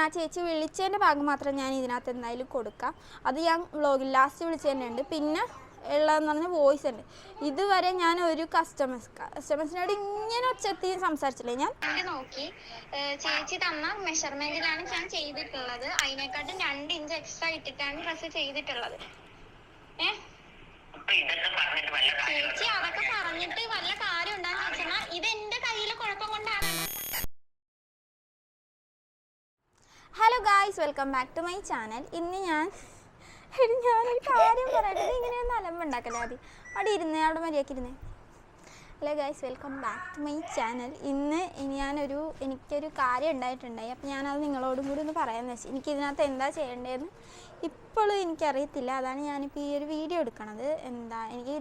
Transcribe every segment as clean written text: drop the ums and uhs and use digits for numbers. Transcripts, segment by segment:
ആ ചേച്ചി വിളിച്ചതിൻ്റെ ഭാഗം മാത്രം ഞാൻ ഇതിനകത്ത് എന്തായാലും കൊടുക്കാം. അത് ഞാൻ വ്ളോഗിൽ ലാസ്റ്റ് വിളിച്ചതന്നെ ഉണ്ട്. പിന്നെ ഉള്ളതെന്ന് പറഞ്ഞാൽ വോയിസ് ഉണ്ട്. ഇതുവരെ ഞാൻ ഒരു കസ്റ്റമേഴ്സിനോട് ഇങ്ങനെ ഒച്ചത്തി സംസാരിച്ചില്ലേ. ഞാൻ നോക്കി ചേച്ചി തന്ന മെഷർമെന്റിലാണ് ഞാൻ ചെയ്തിട്ടുള്ളത്. അതിനെക്കാട്ടും 2 ഇഞ്ച് എക്സ്ട്രാ ഇട്ടിട്ടാണ് ഡ്രസ്സ് ചെയ്തിട്ടുള്ളത്. ചേച്ചി അതൊക്കെ പറഞ്ഞിട്ട് വല്ല കാര്യം ഉണ്ടാന്ന് വെച്ചാൽ ഇത് എന്റെ കയ്യിലെ കുഴപ്പം കൊണ്ടാണ്. Hello guys, welcome back to my channel. ഇന്ന് ഞാനൊരു കാര്യം പറയട്ടെ. ഇങ്ങനെയൊന്നും അലമ്പുണ്ടാക്കല്ലേ. അവിടെ മര്യാദക്കിരുന്നേ. Hello guys, welcome back to my channel. ഇന്ന് എനിക്കൊരു കാര്യം ഉണ്ടായിട്ടുണ്ടായി. അപ്പം ഞാനത് നിങ്ങളോടും കൂടി ഒന്ന് പറയാമെന്ന് വെച്ചാൽ എനിക്കിതിനകത്ത് എന്താ ചെയ്യേണ്ടതെന്ന് ഇപ്പോഴും എനിക്കറിയത്തില്ല. അതാണ് ഞാനിപ്പോൾ ഈ ഒരു വീഡിയോ എടുക്കണത്. എനിക്ക്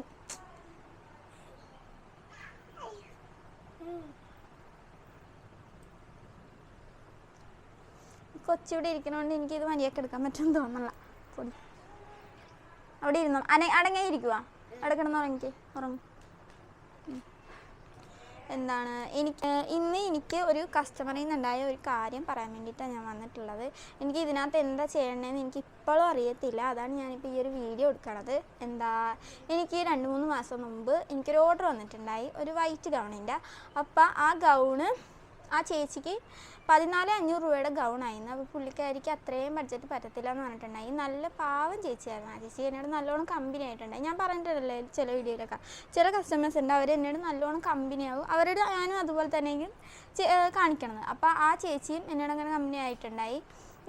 കൊച്ചിവിടെ ഇരിക്കണോണ്ട് എനിക്കിത് മര്യാദക്ക് എടുക്കാൻ പറ്റുമെന്ന് തോന്നല്ല. പൊടി അവിടെ ഇരുന്നോ, അടങ്ങിയിരിക്കുക. അവിടെ കിടന്നുറങ്ങിക്ക്, ഉറങ്ങും. എനിക്ക് ഒരു കസ്റ്റമറിൽ നിന്നുണ്ടായ ഒരു കാര്യം പറയാൻ വേണ്ടിയിട്ടാണ് ഞാൻ വന്നിട്ടുള്ളത്. എനിക്ക് ഇതിനകത്ത് എന്താ ചെയ്യണമെന്ന് എനിക്ക് ഇപ്പോഴും അറിയത്തില്ല. അതാണ് ഞാനിപ്പോൾ ഈ ഒരു വീഡിയോ എടുക്കണത്. എനിക്ക് 2-3 മാസം മുമ്പ് എനിക്കൊരു ഓർഡർ വന്നിട്ടുണ്ടായി, ഒരു വൈറ്റ് ഗൗണിൻ്റെ. അപ്പം ആ ഗൗണ് ആ ചേച്ചിക്ക് 14,500 രൂപയുടെ ഗൗണായിരുന്നു. അപ്പോൾ പുള്ളിക്കാരിക്ക് അത്രയും ബഡ്ജറ്റ് പറ്റത്തില്ല എന്ന് പറഞ്ഞിട്ടുണ്ടായി. നല്ല പാവം ചേച്ചിയായിരുന്നു ആ ചേച്ചി. എന്നോട് നല്ലോണം കമ്പനി ആയിട്ടുണ്ടായി. ഞാൻ പറഞ്ഞിട്ടുണ്ടല്ലേ ചില വീഡിയോയിലൊക്കെ, ചില കസ്റ്റമേഴ്സ് ഉണ്ട് അവർ എന്നോട് നല്ലോണം കമ്പനിയാവും. അവരോട് ഞാനും അതുപോലെ തന്നെ കാണിക്കണത്. അപ്പോൾ ആ ചേച്ചിയും എന്നോട് അങ്ങനെ കമ്പനി ആയിട്ടുണ്ടായി.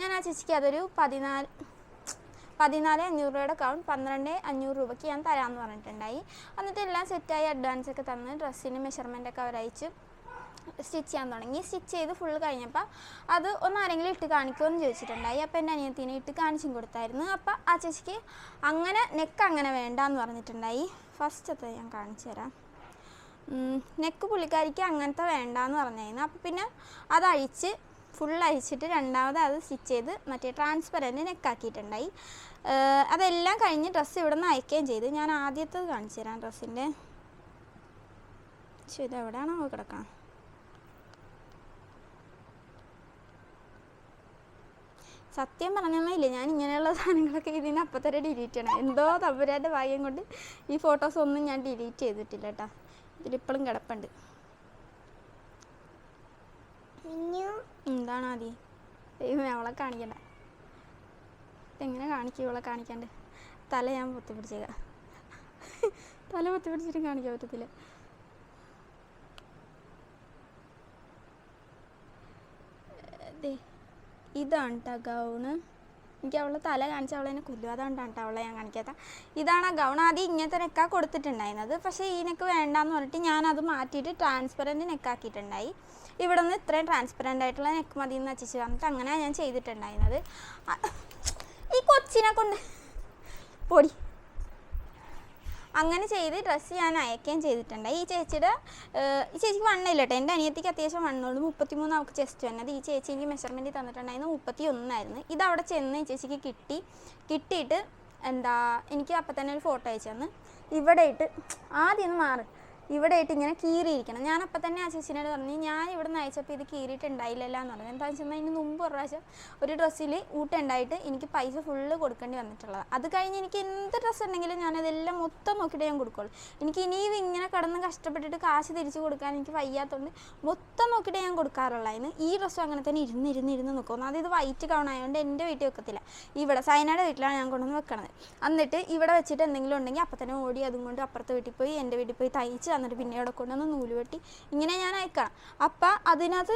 ഞാൻ ആ ചേച്ചിക്ക് അതൊരു 14,500 രൂപയുടെ ഗൗൺ 12,500 രൂപയ്ക്ക് ഞാൻ തരാമെന്ന് പറഞ്ഞിട്ടുണ്ടായി. എന്നിട്ട് എല്ലാം സെറ്റായി അഡ്വാൻസൊക്കെ തന്ന് ഡ്രസ്സിന് മെഷർമെൻറ്റൊക്കെ അവരയച്ച് സ്റ്റിച്ച് ചെയ്യാൻ തുടങ്ങി. സ്റ്റിച്ച് ചെയ്ത് ഫുള്ള് കഴിഞ്ഞപ്പോൾ അത് ആരെങ്കിലും ഇട്ട് കാണിക്കുമെന്ന് ചോദിച്ചിട്ടുണ്ടായി. അപ്പോൾ എൻ്റെ അനിയത്തിനെ ഇട്ട് കാണിച്ചും കൊടുത്തായിരുന്നു. അപ്പോൾ ആ ചേച്ചിക്ക് നെക്ക് അങ്ങനെ വേണ്ടാന്ന് പറഞ്ഞിട്ടുണ്ടായി. ഫസ്റ്റത്തെ ഞാൻ കാണിച്ചു തരാം. നെക്ക് പുള്ളിക്കാരിക്ക് അങ്ങനത്തെ വേണ്ടാന്ന് പറഞ്ഞായിരുന്നു. അപ്പോൾ പിന്നെ അതഴിച്ച് ഫുൾ അഴിച്ചിട്ട് രണ്ടാമത് അത് സ്റ്റിച്ച് ചെയ്ത് മറ്റേ ട്രാൻസ്പെറൻറ്റ് നെക്കാക്കിയിട്ടുണ്ടായി. അതെല്ലാം കഴിഞ്ഞ് ഡ്രസ്സ് ഇവിടെ നിന്ന് അയക്കുകയും ചെയ്ത്. ഞാൻ ആദ്യത്തത് കാണിച്ചു തരാം ഡ്രസ്സിൻ്റെ. ഇതെവിടെയാണോ കിടക്കാം. സത്യം പറഞ്ഞില്ലേ, ഞാൻ ഇങ്ങനെയുള്ള സാധനങ്ങളൊക്കെ അപ്പം തന്നെ ഡിലീറ്റ് ചെയ്യണം. എന്തോ തമ്പുരാൻ്റെ ഭാഗ്യം കൊണ്ട് ഈ ഫോട്ടോസ് ഒന്നും ഞാൻ ഡിലീറ്റ് ചെയ്തിട്ടില്ല കേട്ടോ. ഇതിലിപ്പോഴും കിടപ്പുണ്ട്. എന്താണ് ആദ്യം ദൈവം അവളെ കാണിക്കണ്ട. എങ്ങനെ കാണിക്കും ഇവളെ കാണിക്കാണ്ട്? തല ഞാൻ പൊത്തിപ്പിടിച്ചേക്കാം. തല പൊത്തിപ്പിടിച്ചിട്ടും കാണിക്കാൻ പറ്റത്തില്ല. ഇതാണ് കേട്ടോ ഗൗണ്. എനിക്ക് അവളെ തല കാണിച്ച അവളെന്നെ കൊല്ലും. അതാണ് കേട്ടോ അവളെ ഞാൻ കാണിക്കാത്ത. ഇതാണ് ആ ഗൗൺ. ആദ്യം ഇങ്ങനത്തെ നെക്കാ കൊടുത്തിട്ടുണ്ടായിരുന്നത്. പക്ഷേ ഈ നെക്ക് വേണ്ടാന്ന് പറഞ്ഞിട്ട് ഞാനത് മാറ്റിയിട്ട് ട്രാൻസ്പെറൻറ്റ് നെക്കാക്കിയിട്ടുണ്ടായി. ഇവിടെ നിന്ന് ഇത്രയും ട്രാൻസ്പെറൻ്റ് ആയിട്ടുള്ള നെക്ക് മതി എന്ന് വെച്ചിട്ട് വന്നിട്ട് അങ്ങനെ ഞാൻ ചെയ്തിട്ടുണ്ടായിരുന്നത്. ഈ കൊച്ചിനെ കൊണ്ട് പൊടി അങ്ങനെ ചെയ്ത് ഡ്രസ്സ് ഞാൻ അയക്കുകയും ചെയ്തിട്ടുണ്ട്. ഈ ചേച്ചിക്ക് വണ്ണമില്ല കേട്ടോ. എൻ്റെ അനിയത്തിക്ക് അത്യാവശ്യം വണ്ണമുള്ളൂ. 33 അവൾക്ക് ചെസ്റ്റ് വന്നത്. ഈ ചേച്ചി എനിക്ക് മെഷർമെൻറ്റ് തന്നിട്ടുണ്ടായിരുന്നു 31 ആയിരുന്നു. ഇതവിടെ ചെന്ന് ഈ ചേച്ചിക്ക് കിട്ടിയിട്ട് എനിക്ക് അപ്പം തന്നെ ഒരു ഫോട്ടോ അയച്ചു തന്ന് ഇവിടെ ഇട്ട് ആദ്യം മാറി ഇവിടെ ഇട്ട് ഇങ്ങനെ കീറിയിരിക്കണം. ഞാൻ അപ്പം തന്നെ ആ ചേച്ചിനോട് പറഞ്ഞു, ഞാൻ ഇവിടെ നിന്ന് അയച്ചപ്പോൾ ഇത് കീറിയിട്ടുണ്ടായില്ലല്ലോ എന്ന് പറഞ്ഞു. എന്താണെന്ന് വെച്ചാൽ ഇതിന് മുമ്പ് ഒരു പ്രാവശ്യം ഒരു ഡ്രസ്സിൽ ഊട്ടുണ്ടായിട്ട് എനിക്ക് പൈസ ഫുള്ള് കൊടുക്കേണ്ടി വന്നിട്ടുള്ളത്. അത് കഴിഞ്ഞ് എനിക്ക് എന്ത് ഡ്രസ്സ് ഉണ്ടെങ്കിലും ഞാനതെല്ലാം മൊത്തം നോക്കിയിട്ട് ഞാൻ കൊടുക്കുള്ളൂ. എനിക്ക് ഇനിയും ഇങ്ങനെ കിടന്ന് കഷ്ടപ്പെട്ടിട്ട് കാശ് തിരിച്ച് കൊടുക്കാൻ എനിക്ക് വയ്യാത്തതുകൊണ്ട് മൊത്തം നോക്കിയിട്ട് ഞാൻ കൊടുക്കാറുള്ളായിരുന്നു. ഈ ഡ്രസ്സും അങ്ങനെ തന്നെ ഇരുന്ന് നോക്കും. അത് ഇത് വൈറ്റ് ഗൗൺ ആയതുകൊണ്ട് എൻ്റെ വീട്ടിൽ വെക്കത്തില്ല. ഇവിടെ സൈനയുടെ വീട്ടിലാണ് ഞാൻ കൊണ്ടുവന്ന് വെക്കണത്. എന്നിട്ട് ഇവിടെ വെച്ചിട്ട് എന്തെങ്കിലും ഉണ്ടെങ്കിൽ അപ്പം തന്നെ ഓടി അതും കൊണ്ട് അപ്പുറത്തെ വീട്ടിൽ പോയി എൻ്റെ വീട്ടിൽ പോയി തയ്ച്ച് എന്നിട്ട് പിന്നെ ഇവിടെ കൊണ്ടുവന്ന് നൂല് വെട്ടി ഇങ്ങനെ ഞാൻ അയക്കണം. അപ്പം അതിനകത്ത്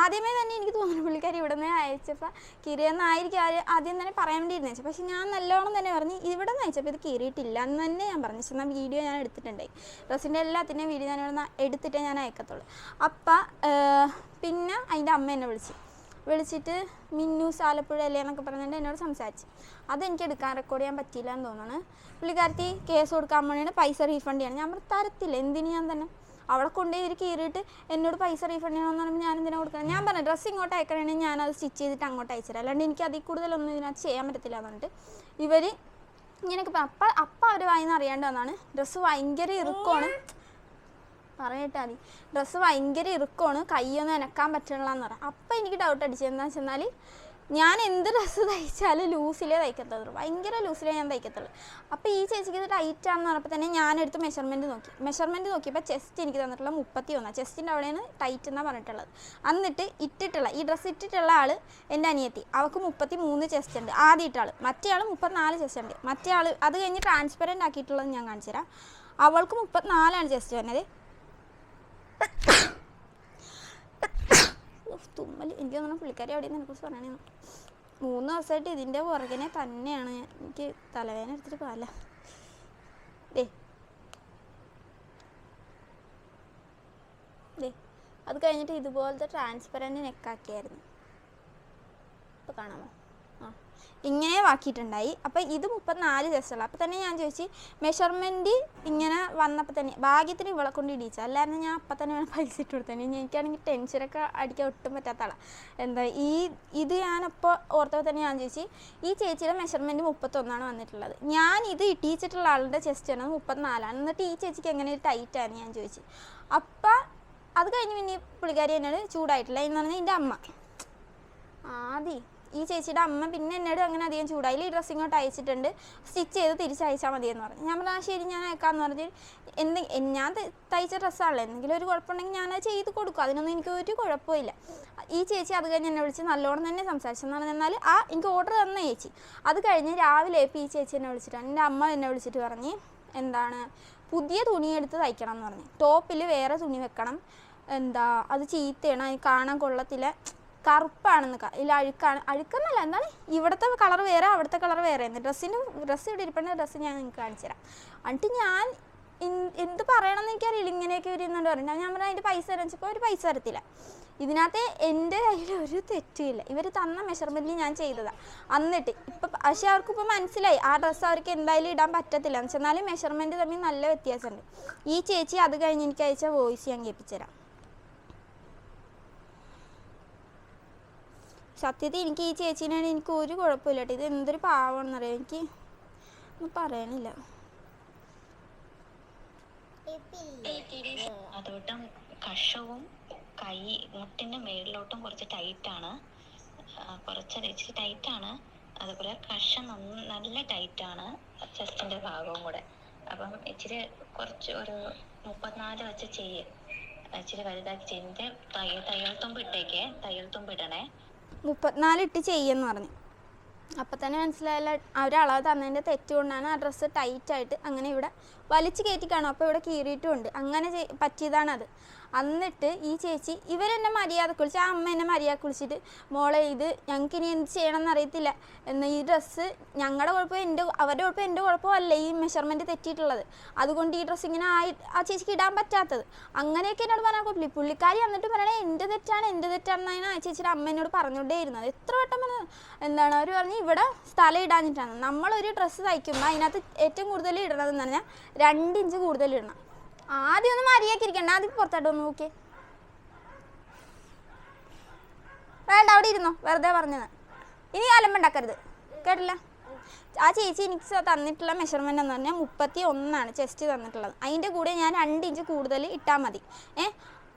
ആദ്യമേ തന്നെ എനിക്ക് തോന്നുന്നു പുള്ളിക്കാരി ഇവിടെ നിന്ന് അയച്ചപ്പോൾ കീറിയെന്നായിരിക്കും ആദ്യം തന്നെ പറയാൻ വേണ്ടി ഇരുന്നേച്ചു. പക്ഷെ ഞാൻ നല്ലോണം തന്നെ പറഞ്ഞു ഇവിടെ നിന്ന് അയച്ചപ്പോൾ ഇത് കീറിയിട്ടില്ല എന്ന് തന്നെ ഞാൻ പറഞ്ഞു. പക്ഷെ എന്നാൽ വീഡിയോ ഞാൻ എടുത്തിട്ടുണ്ടായി. ഡ്രസ്സിൻ്റെ എല്ലാത്തിൻ്റെയും വീഡിയോ ഞാൻ ഇവിടെ എടുത്തിട്ടേ ഞാൻ അയക്കത്തുള്ളൂ. അപ്പം പിന്നെ അതിൻ്റെ അമ്മ എന്നെ വിളിച്ചിട്ട് മിന്നൂസ് ആലപ്പുഴ അല്ലേ എന്നൊക്കെ പറഞ്ഞിട്ട് എന്നോട് സംസാരിച്ചു. അതെനിക്ക് റെക്കോർഡ് ചെയ്യാൻ പറ്റിയില്ല എന്ന് തോന്നുന്നു. പുള്ളിക്കാരത്തി കേസ് കൊടുക്കാൻ വേണ്ടിയാണ് പൈസ റീഫണ്ട് ചെയ്യണം. ഞാൻ തരത്തില്ല. എന്തിന് ഞാൻ തന്നെ അവളെ കൊണ്ടുപോയി ഇവർ കീറിയിട്ട് എന്നോട് പൈസ റീഫണ്ട് ചെയ്യണമെന്ന് പറയുമ്പോൾ ഞാൻ എന്തിനാ കൊടുക്കണം? ഞാൻ പറഞ്ഞു ഡ്രസ്സ് ഇങ്ങോട്ട് അയക്കണമെങ്കിൽ ഞാനത് സ്റ്റിച്ച് ചെയ്തിട്ട് അങ്ങോട്ട് അയച്ചുതരാം, അല്ലാണ്ട് എനിക്ക് അതിൽ കൂടുതലൊന്നും ഇതിനകത്ത് ചെയ്യാൻ പറ്റത്തില്ല എന്ന് പറഞ്ഞിട്ട് ഇവർ ഇങ്ങനെയൊക്കെ അപ്പം അവർ വായിന്ന് അറിയാണ്ട് വന്നാണ്. ഡ്രസ്സ് ഭയങ്കര ഇറുക്കമാണ്. പറയട്ടെ മതി. ഡ്രസ്സ് ഭയങ്കര ഇറുക്കമാണ്, കൈയൊന്നും അനക്കാൻ പറ്റണില്ല എന്ന് പറയാം. അപ്പം എനിക്ക് ഡൗട്ട് അടിച്ചത് എന്താണെന്ന് വെച്ചാൽ ഞാൻ എന്ത് ഡ്രസ്സ് തയ്ച്ചാലും ലൂസിലേ തയ്ക്കത്തുള്ളൂ, ഭയങ്കര ലൂസിലേ ഞാൻ തയ്ക്കത്തുള്ളൂ. അപ്പോൾ ഈ ചേച്ചിക്ക് ഇത് ടൈറ്റ് ആണെന്ന് പറഞ്ഞപ്പോൾ തന്നെ ഞാനെടുത്ത് മെഷർമെൻറ്റ് നോക്കിയപ്പോൾ ചെസ്റ്റ് എനിക്ക് തന്നിട്ടുള്ള 31, ചെസ്റ്റിൻ്റെ അവിടെയാണ് ടൈറ്റ് എന്നാണ് പറഞ്ഞിട്ടുള്ളത്. എന്നിട്ട് ഈ ഡ്രസ്സ് ഇട്ടിട്ടുള്ള ആൾ എൻ്റെ അനിയത്തി, അവൾക്ക് 33 ചെസ്റ്റ് ഉണ്ട് ആദ്യം ഇട്ട ആൾ, മറ്റേ ആൾ 34 ചെസ്റ്റ് ഉണ്ട്. മറ്റേ ആൾ അത് കഴിഞ്ഞ് ട്രാൻസ്പെറൻറ്റ് ആക്കിയിട്ടുള്ളത് ഞാൻ കാണിച്ചു തരാം. അവൾക്ക് 34 ചെസ്റ്റ് വരുന്നത്. തുമ്മൽ എനിക്ക് തോന്നുന്നു പുള്ളിക്കാരി അവിടെ നിന്ന് എന്നെക്കുറിച്ച് പറയണേ. 3 ദിവസമായിട്ട് ഇതിൻ്റെ പുറകിനെ തന്നെയാണ്. എനിക്ക് തലവേദന എടുത്തിട്ട് പാല. അത് കഴിഞ്ഞിട്ട് ഇതുപോലത്തെ ട്രാൻസ്പെറൻറ്റ് നെക്കാക്കിയായിരുന്നു. ഇപ്പോൾ കാണാമോ? ഇങ്ങനെ ആക്കിയിട്ടുണ്ടായി. അപ്പോൾ ഇത് 34 ചെസ്റ്റുള്ള. അപ്പോൾ തന്നെ ഞാൻ ചോദിച്ചു, മെഷർമെൻറ്റ് ഇങ്ങനെ വന്നപ്പോൾ തന്നെ ഭാഗ്യത്തിന് ഇവളെ കൊണ്ട് ഇടിച്ചു, അല്ലായിരുന്നു ഞാൻ അപ്പം തന്നെ പൈസ ഇട്ട് കൊടുത്തന്നെ. എനിക്കാണെങ്കിൽ ടെൻഷനൊക്കെ അടിക്കാൻ ഒട്ടും പറ്റാത്ത ആളാണ്. എന്താ ഇത് ഞാനപ്പോൾ ഓർത്തപ്പോൾ തന്നെ ഞാൻ ചോദിച്ചു, ഈ ചേച്ചിയുടെ മെഷർമെൻറ്റ് 31 വന്നിട്ടുള്ളത്, ഞാൻ ഇത് ഇട്ടിച്ചിട്ടുള്ള ആളുടെ ചെസ്റ്റ് വന്നത് 34. എന്നിട്ട് ഈ ചേച്ചിക്ക് എങ്ങനെ ടൈറ്റാണ് ഞാൻ ചോദിച്ചു. അപ്പം അത് കഴിഞ്ഞ് പിന്നെ പുള്ളിക്കാരി എന്നോട് ചൂടായിട്ടില്ല എന്ന് പറഞ്ഞാൽ എൻ്റെ അമ്മ ആദ്യം ഈ ചേച്ചിയുടെ അമ്മ പിന്നെ എന്നോട് അങ്ങനെ അധികം ചൂടായി. ഈ ഡ്രസ്സ് ഇങ്ങോട്ട് അയച്ചിട്ടുണ്ട്, സ്റ്റിച്ച് ചെയ്ത് തിരിച്ചയച്ചാൽ മതിയെന്ന് പറഞ്ഞു. ഞാൻ പറഞ്ഞാൽ ശരി ഞാൻ അയക്കാമെന്ന് പറഞ്ഞ് ഞാൻ തയ്ച്ച ഡ്രസ്സാണല്ലോ, എന്തെങ്കിലും ഒരു കുഴപ്പമുണ്ടെങ്കിൽ ഞാനത് ചെയ്ത് കൊടുക്കും, അതിനൊന്നും എനിക്ക് ഒരു കുഴപ്പമില്ല. ഈ ചേച്ചി അത് കഴിഞ്ഞ് എന്നെ വിളിച്ച് നല്ലോണം തന്നെ സംസാരിച്ചെന്ന് പറഞ്ഞാൽ എനിക്ക് ഓർഡർ തന്ന ചേച്ചി. അത് കഴിഞ്ഞ് രാവിലെ ഇപ്പോൾ ഈ ചേച്ചി എന്നെ വിളിച്ചിട്ടാണ്, എൻ്റെ അമ്മ എന്നെ വിളിച്ചിട്ട് പറഞ്ഞ് എന്താണ് പുതിയ തുണി എടുത്ത് തയ്ക്കണം എന്ന് പറഞ്ഞു. ടോപ്പിൽ വേറെ തുണി വെക്കണം, അത് ചീത്തയാണ്, അത് കാണാൻ കൊള്ളത്തില്ല, കറുപ്പാണെന്ന്, ഇല്ല അഴുക്കെന്നല്ല, എന്താണ് ഇവിടുത്തെ കളർ വേറെ അവിടുത്തെ കളർ വേറെ. ഡ്രസ്സ് ഇവിടെ ഇരിപ്പുണ്ട്, ഡ്രസ്സ് ഞാൻ നിങ്ങൾക്ക് കാണിച്ചു തരാം. എന്നിട്ട് ഞാൻ എന്ത് പറയണമെന്ന് എനിക്കറിയില്ല, ഇങ്ങനെയൊക്കെ വരുന്നുണ്ട് പറഞ്ഞു. ഞാൻ പറഞ്ഞാൽ അതിൻ്റെ പൈസ തരച്ചപ്പോൾ ഒരു പൈസ തരത്തില്ല. ഇതിനകത്ത് എൻ്റെ കയ്യിൽ ഒരു തെറ്റുമില്ല, ഇവർ തന്ന മെഷർമെൻറ്റിൽ ഞാൻ ചെയ്തതാണ്. എന്നിട്ട് ഇപ്പം പക്ഷേ അവർക്കിപ്പോൾ മനസ്സിലായി ആ ഡ്രസ്സ് അവർക്ക് എന്തായാലും ഇടാൻ പറ്റത്തില്ല എന്ന് വെച്ചാൽ മെഷർമെൻറ്റ് തമ്മിൽ നല്ല വ്യത്യാസമുണ്ട്. ഈ ചേച്ചി അത് കഴിഞ്ഞ് എനിക്ക് അയച്ച വോയിസ് ഞാൻ കേൾപ്പിച്ചു തരാം. സത്യത്തിൽ എനിക്ക് ഈ ചേച്ചീനാണ് എനിക്ക് ഒരു കുഴപ്പമില്ല കേട്ടോ, ഇത് എന്തൊരു പാവമാണെന്നറിയാം, എനിക്ക് ഒന്നും പറയണില്ല. അതോട്ടും കഷവും കൈ മുട്ടിൻ്റെ മേളിലോട്ടും കുറച്ച് ടൈറ്റാണ്, കുറച്ച് ഇച്ചിരി ടൈറ്റാണ്. അതുപോലെ കഷം നല്ല ടൈറ്റാണ്, ചെസ്റ്റിൻ്റെ ഭാഗവും കൂടെ. അപ്പം ഇച്ചിരി കുറച്ച് ഒരു 34 വെച്ച് ചെയ്യ്, ഇച്ചിരി വലുതാക്കി ചെയ്തിട്ട് തയ്യൽ തുമ്പ് ഇട്ടേക്കേ, തയ്യൽ തുമ്പ് ഇടണേ. 34 ഇട്ട് ചെയ്യുമെന്ന് പറഞ്ഞു. അപ്പം തന്നെ മനസ്സിലായല്ല അവരളവ് തന്നതിൻ്റെ തെറ്റുകൊണ്ടാണ് ആ ഡ്രസ്സ് ടൈറ്റായിട്ട് അങ്ങനെ ഇവിടെ വലിച്ചു കയറ്റി കാണും. അപ്പോൾ ഇവിടെ കീറിയിട്ടുമുണ്ട്, അങ്ങനെ പറ്റിയതാണത്. എന്നിട്ട് ഈ ചേച്ചി ഇവരെന്നെ മര്യാദക്ക് വിളിച്ച്, ആ അമ്മ എന്നെ മര്യാദക്ക് വിളിച്ചിട്ട്, മോളെ ഇത് ഞങ്ങൾക്ക് ഇനി എന്ത് ചെയ്യണമെന്ന് അറിയത്തില്ല, എന്നാൽ ഈ ഡ്രസ്സ് ഞങ്ങളുടെ കുഴപ്പം അവരുടെ കുഴപ്പം എൻ്റെ കുഴപ്പമല്ല ഈ മെഷർമെൻറ്റ് തെറ്റിയിട്ടുള്ളത്, അതുകൊണ്ട് ഈ ഡ്രസ്സ് ഇങ്ങനെ ആ ചേച്ചിക്ക് ഇടാൻ പറ്റാത്തത്, അങ്ങനെയൊക്കെ എന്നോട് പറയാൻ കുഴപ്പമില്ല. പുള്ളിക്കാരി എന്നിട്ട് പറയണേ എൻ്റെ തെറ്റാണെന്നാണ് ആ ചേച്ചിയുടെ അമ്മ എന്നോട് പറഞ്ഞുകൊണ്ടേ ഇരുന്നത്. എത്ര വട്ടം പറഞ്ഞത് അവർ പറഞ്ഞ് ഇവിടെ സ്ഥലം ഇടാഞ്ഞിട്ടാണ്. നമ്മളൊരു ഡ്രസ്സ് തയ്ക്കുമ്പോൾ അതിനകത്ത് ഏറ്റവും കൂടുതൽ ഇടണതെന്ന് പറഞ്ഞാൽ 2 ഇഞ്ച് കൂടുതൽ ഇടണം. ആദ്യം ഒന്ന് മര്യാദക്കിരിക്കണ്ട, ആദ്യം പുറത്തോട്ട് ഒന്ന് നോക്കിയേ, വേണ്ട അവിടെ ഇരുന്നോ, വെറുതെ പറഞ്ഞത്. ഇനി അലമ്പുണ്ടാക്കരുത്, കേട്ടില്ല. ആ ചേച്ചി എനിക്ക് തന്നിട്ടുള്ള മെഷർമെൻ്റ് എന്ന് പറഞ്ഞാൽ 31 ചെസ്റ്റ് തന്നിട്ടുള്ളത്. അതിൻ്റെ കൂടെ ഞാൻ 2 ഇഞ്ച് കൂടുതൽ ഇട്ടാൽ മതി.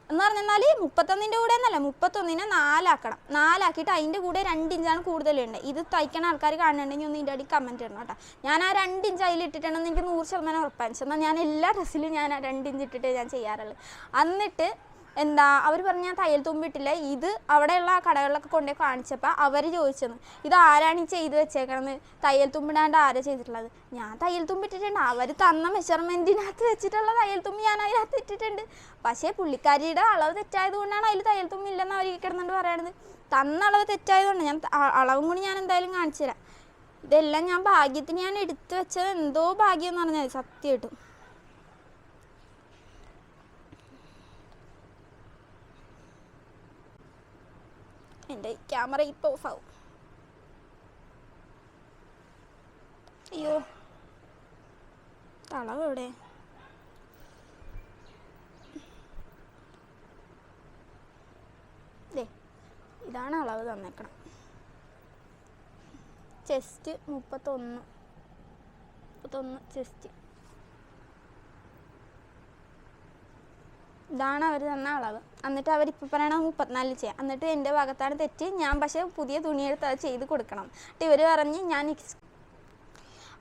എന്ന് പറഞ്ഞാൽ 31ൻ്റെ കൂടെ എന്നല്ല, 31നെ 4 ആക്കണം. 4 ആക്കിയിട്ട് അതിൻ്റെ കൂടെ 2 ഇഞ്ചാണ് കൂടുതലുണ്ട്. ഇത് തയ്ക്കണ ആൾക്കാർ കാണുന്നുണ്ടെങ്കിൽ ഒന്ന് ഇതിൻ്റെ അടിയിൽ കമൻറ്റ് ഇടണം കേട്ടോ. ഞാൻ ആ 2 ഇഞ്ച് അതിൽ ഇട്ടിട്ടുണ്ടെന്ന് എനിക്ക് 100% ഉറപ്പാണ്. എന്നാൽ ഞാൻ എല്ലാ ഡ്രസ്സിലും ഞാൻ ആ 2 ഇഞ്ച് ഇട്ടിട്ടേ ഞാൻ ചെയ്യാറുള്ളൂ. എന്നിട്ട് അവർ പറഞ്ഞ് ഞാൻ തയ്യൽ തുമ്പിട്ടില്ല. ഇത് അവിടെയുള്ള കടകളിലൊക്കെ കൊണ്ടുപോയി കാണിച്ചപ്പോൾ അവർ ചോദിച്ചെന്ന്, ഇത് ആരാണ് ഈ ചെയ്ത് വെച്ചേക്കണമെന്ന്, തയ്യൽ തുമ്പിടാണ്ട് ആരാ ചെയ്തിട്ടുള്ളത്. ഞാൻ തയ്യൽ തുമ്പിട്ടിട്ടുണ്ട്, അവർ തന്ന മെഷർമെൻറ്റിനകത്ത് വെച്ചിട്ടുള്ള തയ്യൽ തുമ്പി ഞാൻ അതിനകത്ത് ഇട്ടിട്ടുണ്ട്. പക്ഷേ പുള്ളിക്കാരിയുടെ അളവ് തെറ്റായത് കൊണ്ടാണ് അതിൽ തയ്യൽ തുമ്പി ഇല്ലെന്ന് അവർ കിടന്നുകൊണ്ട് പറയണത്. തന്ന അളവ് തെറ്റായതുകൊണ്ട് ഞാൻ അളവും കൂടി ഞാൻ എന്തായാലും കാണിച്ചു തരാം. ഇതെല്ലാം ഞാൻ ഭാഗ്യത്തിന് ഞാൻ എടുത്തു വെച്ചത്, എന്തോ ഭാഗ്യം എന്ന് പറഞ്ഞാൽ സത്യമായിട്ടും. എൻ്റെ ക്യാമറ ഇപ്പോൾ ഓഫാവും. അയ്യോ അളവ് എവിടെ? ഇതാണ് അളവ് തന്നേക്കണം. Chest 31 chest. ഇതാണ് അവർ തന്ന അളവ്. എന്നിട്ട് അവരിപ്പോൾ പറയണത് 34 ചെയ്യാം. എന്നിട്ട് എൻ്റെ ഭാഗത്താണ് തെറ്റ്, ഞാൻ പക്ഷേ പുതിയ തുണിയെടുത്ത് അത് ചെയ്ത് കൊടുക്കണം. എന്നിട്ട് ഇവർ പറഞ്ഞ്